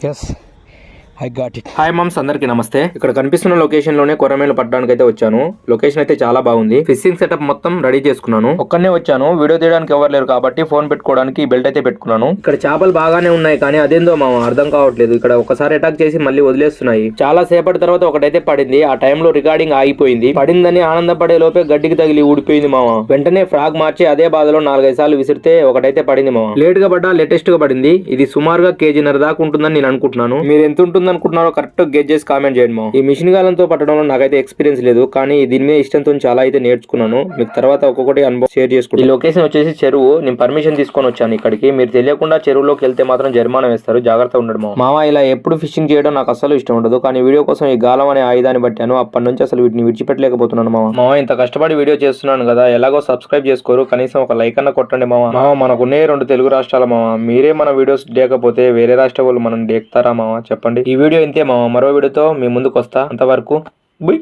Yes I got it. Hi moms, అందరికీ నమస్తే. ఇక్కడ కనిపిస్తున్న లొకేషన్ లోనే కొరమేలు పట్టడానికి అయితే వచ్చాను. లొకేషన్ అయితే చాలా బాగుంది. ఫిషింగ్ సెటప్ మొత్తం రెడీ చేసుకున్నాను. ఒక్కనే వచ్చాను, వీడియో తీయడానికి ఎవరు లేరు కాబట్టి ఫోన్ పెట్టుకోవడానికి బెల్ట్ అయితే పెట్టుకున్నాను. ఇక్కడ చేపలు బాగానే ఉన్నాయి, కానీ అదేందో మామ అర్థం కావట్లేదు. ఇక్కడ ఒకసారి అటాక్ చేసి మళ్ళీ వదిలేస్తున్నాయి. చాలా సేపటి తర్వాత ఒకటైతే పడింది. ఆ టైంలో రికార్డింగ్ ఆగిపోయింది. పడిందని ఆనందపడే లోపే గడ్డికి తగిలి ఊడిపోయింది మామ. వెంటనే ఫ్రాగ్ మార్చి అదే బాధలో 4-5 సార్లు విసిరితే ఒకటైతే పడింది మామ. లేట్ గా పడ్డా లేటెస్ట్ గా పడింది. ఇది సుమారుగా కేజీన్నర దాకా ఉంటుందని నేను అనుకుంటున్నాను. మీరు ఎంత ఉంటుంది అనుకుంటున్నారో కరెక్ట్ గెస్ చేసి కామెంట్ చేయండి మా. ఈ మిషన్ గాలంతో పట్టడంలో నాకైతే ఎక్స్పీరియన్స్ లేదు, కానీ దీని మీద ఇష్టంతో చాలా అయితే నేర్చుకున్నాను. మీకు తర్వాత ఒక్కొక్కటి అనుభవం షేర్ చేసుకుంటాను. ఈ లొకేషన్ వచ్చేసి చెరువు. నేను పర్మిషన్ తీసుకొని వచ్చాను ఇక్కడికి. మీరు తెలియకుండా చెరువులోకి వెళ్తే మాత్రం జరిమానా వేస్తారు, జాగ్రత్త ఉండడం మామ. ఇలా ఎప్పుడు ఫిషింగ్ చేయడం నాకు అసలు ఇష్టం ఉండదు, కానీ వీడియో కోసం ఈ గాలం అనే ఆయుధాన్ని పట్టాను. అప్పటి నుంచి అసలు వీటిని విడిచిపెట్టలేకపోతున్నాను మామ. ఇంత కష్టపడి వీడియో చేస్తున్నాను కదా, ఎలాగో సబ్స్క్రైబ్ చేసుకోరు, కనీసం ఒక లైక్ అన్న కొట్టండి మామ. మనకున్నే 2 తెలుగు రాష్ట్రాల మామ. మీరే మన వీడియోస్ లేకపోతే వేరే రాష్ట్ర వాళ్ళు మనం డేక్తారా మామ? చెప్పండి. ఈ వీడియో ఇంతే మామ. మరో వీడియోతో మీ ముందుకు వస్తా. అంతవరకు బై.